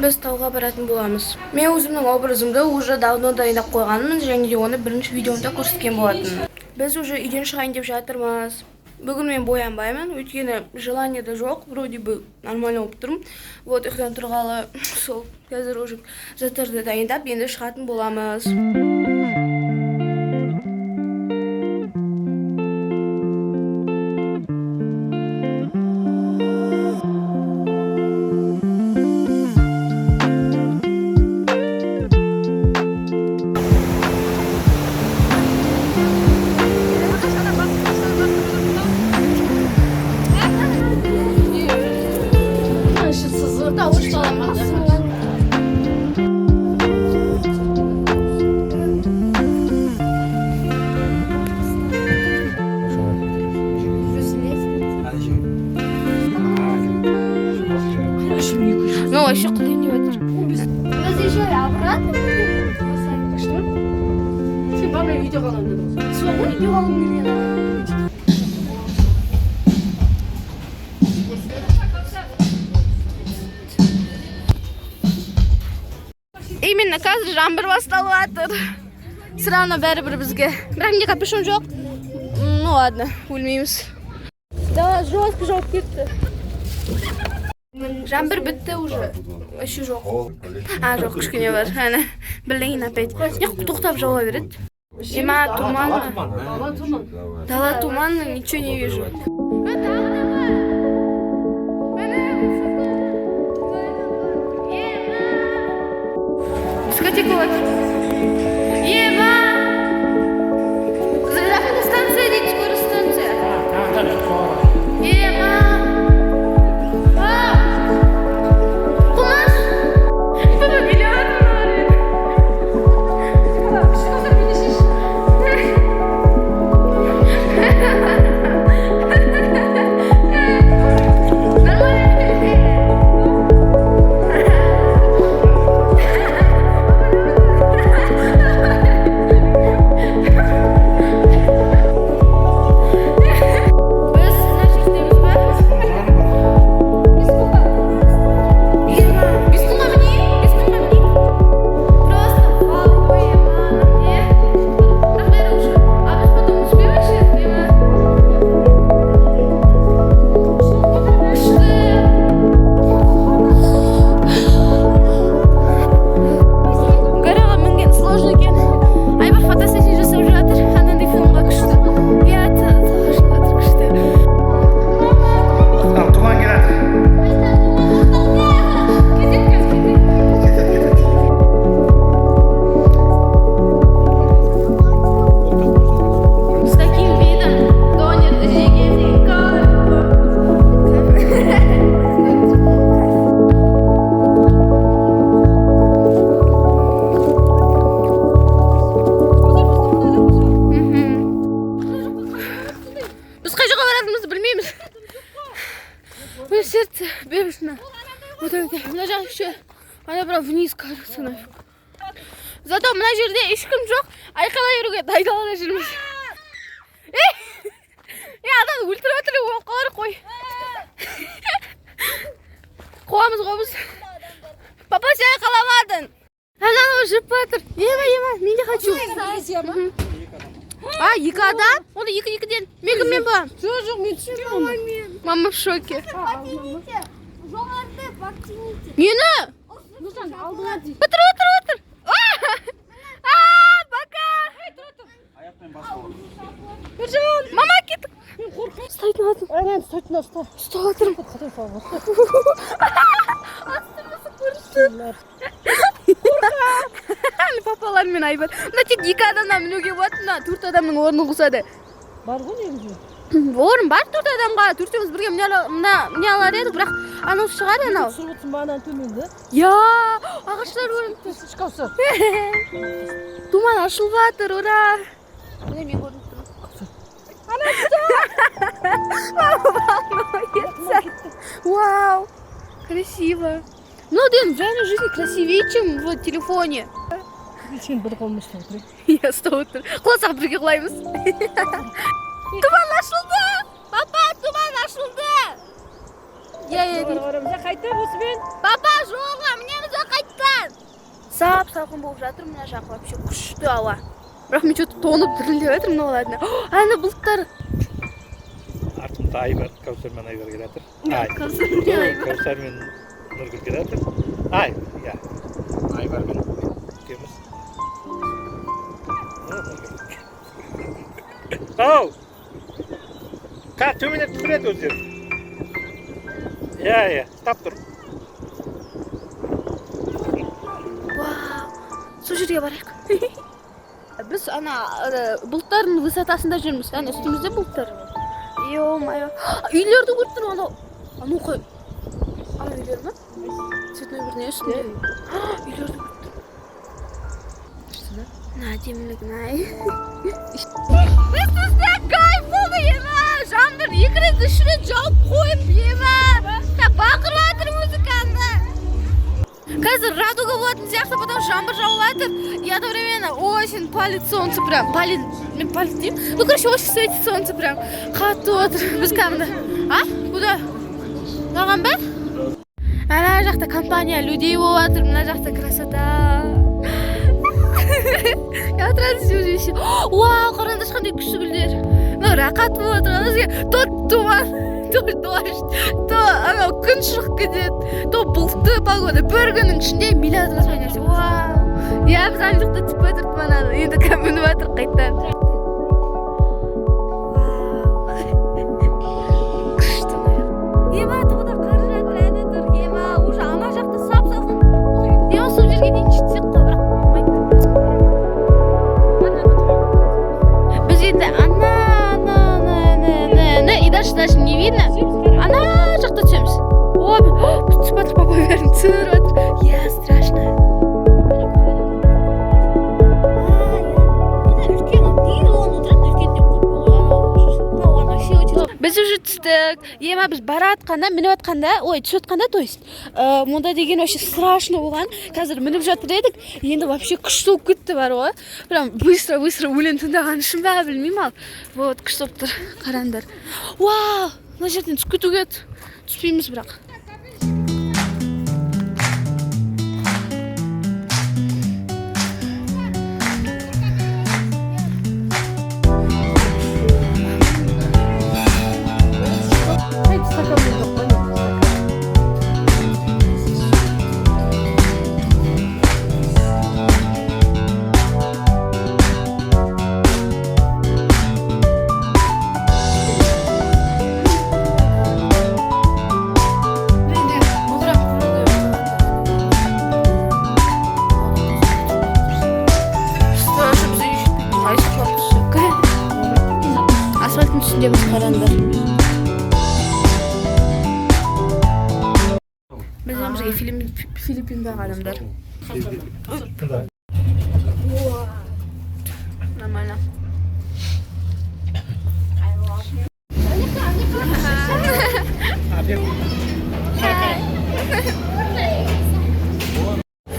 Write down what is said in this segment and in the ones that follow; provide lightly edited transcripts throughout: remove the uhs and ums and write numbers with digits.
біз тауға баратын боламыз. Мен өзімнің образымды уже давно дайындап қойғанмын, және де оны бірінші видеомда көрсеткен болатын. Біз уже үйден шығайын деп жатырмыз. Бүгін мен боянбаймын, өйткені желание да жоқ, вроде бы нормально болып тұрмын. Вот ұйықтан тұрғалы сол қазір уже заттарды дайындап, енді шығатын боламыз. Ну, вообще куда не водишь. Разъезжали обратно. Сен бармай үйде қаламын деді. Сол ғой үйде қалғым келген. Именно қазір жаңбыр басталып жатыр. Сыраны бәрібір бізге. Бірақ менде капюшон жоқ. Ну ладно, өлмейміз. Да, жестко жауып кетті. Жаңбыр бітті уже. Еще жоқ. Жоқ, кішкене бар. Әне, білейін опять. Не, тоқтап жауа береді. Зима, туман. Дала туман, ничего не вижу. Дискотека вот. Еба! Заходи станция, идите, скоро станция. Еба! Сердце бешено. Вот это. Мына жақ еще. Ана бірақ вниз кажется нафиг. Зато мына жерде ешкім жоқ. Айқайлай жүруге дайындалып жүрміз. Адам өлтіріп отыр, оқалар қой. Қуамыз қобыз. Папа, сен айқаламадың. Ананы жүріп жатыр. Ема, мен де хочу. Екі адам? Оны екі-екіден. Мен боламын. Жоқ, мен түсінбеймін. Мама в шоке. Подтяните. Жоғарды подтяните. Нені? Нұржан, алдыға дейін. Отыр. Пока. Аяқпен басып. Мама кеттік. Мен қорқам. Ұстайтын атым. Әнен ұстайтын ұста. Ұстап атырым. Қатай салға. Астымызы көрісті. Папалар мен айбар. Мына тек екі адамнан мінуге болады, мына төрт адамның орны қусады. Бар ғой негізі. Орын бар төрт адамға. Төртеуміз бірге міне алар едік, бірақ анау шығар анау. Түсіріп отырсың бағанан төменді. Я, ағаштар көрініп. Шыққасы. Туман ашылып жатыр, ура. Міне мен көрініп тұрмын. Вау, красиво. Ну, Дэн, в реальной жизни красивее, чем в телефоне. Сен бір қолымды ұстап отыр. Я ұстап отыр. Құласақ бірге құлаймыз. Туман ашылды! Папа, туман ашылды! Қарамызда қайта осымен. Папа, жолға, мінеміз Sap salqin bo'lib жатыр, mana jaq вообще kuchli havo. Biroq men cho'tib to'nib dirildib o'tirdim, nima bo'ladi? Ana bulutlar. Артымда Айбар, Кәусар мен Айбар келатыр. Кәусар мен Нұргүл келатыр. Я. Айбар мен екеуміз. Ау! Төменеп түсіреді өздері. Я, ұстап тұр. Вау! Сол жерге барайық. Біз ана бұлттардың высотасында жүрміз. Ана үстімізде бұлттар. Ё-моё. Үйлерді көріп тұрмын анау. Анау қой. Ана үйлер ме? Цветной бір не үстінде? Үйлерді көріп тұрмын. На, демілігін ай. Үстімізде кайф болды ема. Жаңбыр екі рет үш рет жауып қойып ема. Бақырып жатыр музыканы. Қазір радуга болатын сияқты, потом жаңбыр жауып жатыр. И одновременно очень палит солнце прям. Мен палит деймін. Ну, короче, очень светит солнце прям. Қатты отыр. Біз кәмді. Куда? Маған ба? Ана жақта компания людей болып жатыр. Мына жақта красота. Я отырады уже еще. Вау, қараңдар ешқандай күшті гүлдер. Ну, рақат болып жатыр. Бізге то туман, то дождь, то анау күн шығып кетеді, то бұлтты погода. Бір күннің ішінде миллиард размай нәрсе. Вау. Я біз айлықты түсіп отырып манады. Енді кәм мініп жатыр қайттан. Ема, тұғыда қар жатыр, әне тұр. Ема, уже ана жақта сап-салқын. Ема, сол жерге дейін жетсек қой, бірақ болмайды. Біз енді ана, и дальше не видно. Ана жақта түсеміз. О, түсіп жатыр, папа бәрін түсіріп жатыр. Я, страшно. Біз уже түстік. Ема біз баратқанда, мініп атқанда, түсіп атқанда, то есть, мұнда деген вообще страшно болған. Қазір мініп жатыр едік, енді вообще күшті болып кетті бар ғой. Прям быстро өлең тыңдаған үшін бә білмеймін ал. Вот, күшті болып тұр, қараңдар. Вау, мына жерден түсіп кетуге түспейміз бірақ. Асфальттың үстіндеміз қараңдар. Біз бізге Филиппиндағы адамдар. Нормально.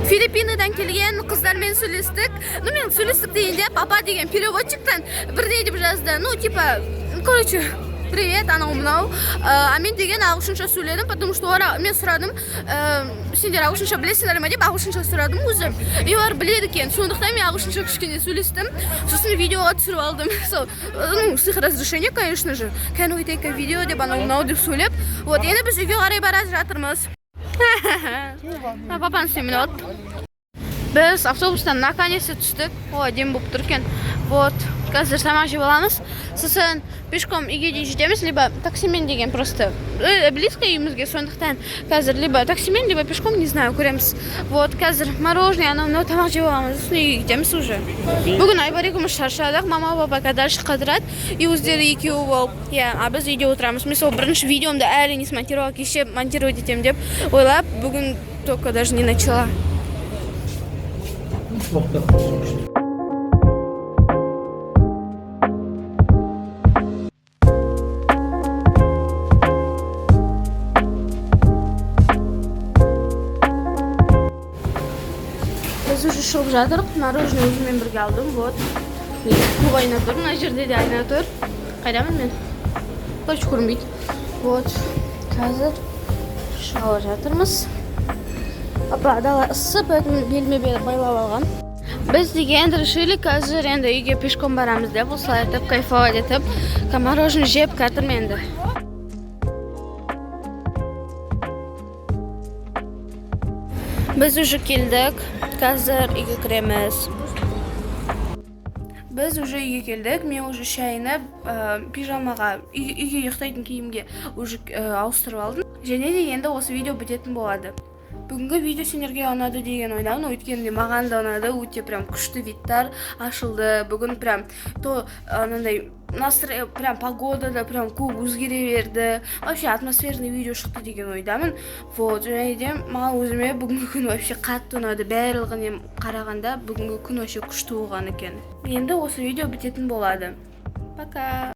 Филиппинадан келген қыздармен сөйлестік. Ну, мен сөйлестік дегенде папа деген переводчиктан бірдей деп жазды. Ну, типа, короче, привет, анау мынау. А мен деген ағылшынша сөйледім, потому что мен сұрадым, сендер ағылшынша білесіңдер ме деп ағылшынша сұрадым өзім. И олар біледі екен. Сондықтан мен ағылшынша кішкене сөйлестім. Сосын видеоға түсіріп алдым. Ну, с их разрешения, конечно же. Can we take a video деп анау мынау деп сөйлеп. Вот, енді біз үйге қарай бара жатырмыз. Папаны сөймін от. Біз автобустан наконец-то түстік. О, дем болып тұр екен. Вот, қазір тамақ жеп аламыз. Сосын пешком үйге дейін жетеміз, либо таксимен деген просто близко үйімізге, сондықтан қазір либо таксимен, либо пешком, не знаю, көреміз. Вот, қазір мороженое, анау тамақ жеп аламыз. Сосын үйге кетеміз уже. Бүгін Айбар екеуміз шаршадық, мама папа дальше қыдырады, и өздері екеуі болып. А біз үйде отырамыз. Мен сол бірінші видеомды әлі не смонтировал, кеше монтировать етем деп ойлап, бүгін только даже не начала. Біз уже шығып жатырық, мороженое өзіммен бірге алдым, вот. Көп айна тұр, мына жерде де айна тұр. Қайдамын мен? Короче, көрінбейді. Вот, қазір шығып жатырмыз. Папа дала ыссы, поэтому белме байлап алган. Biz degan endi решили hozir endi uyga peshkom boramiz deb uxlatib, kayfovat etib, mороженое jeb kirdim endi. Biz уже keldik. Hozir uyga kiramiz. Biz уже uyga keldik. Men уже shayni pijamaga, uyga uxtaydigan kiyimga уже aushtirib oldim. Және де endi o'sha video bitетін bo'ladi. Bugungi video sizlarga yoqadi degan o'ylayman. O'tganda mаған da yoqadi. O'ta прям kuchli vidlar ашылды. Bugun прям to anday настроение прям погодада прям ko'p o'zgaraverdi. Вообще атмосферный video chiqdi degan o'ydaman. Вот, және де маған o'zimga bugungi kun вообще qattiq yoqadi. Bарлығын qaraganda bugungi kun вообще kuchli bo'lgan ekan. Endi o'sha video bitетін bo'ladi. Пока.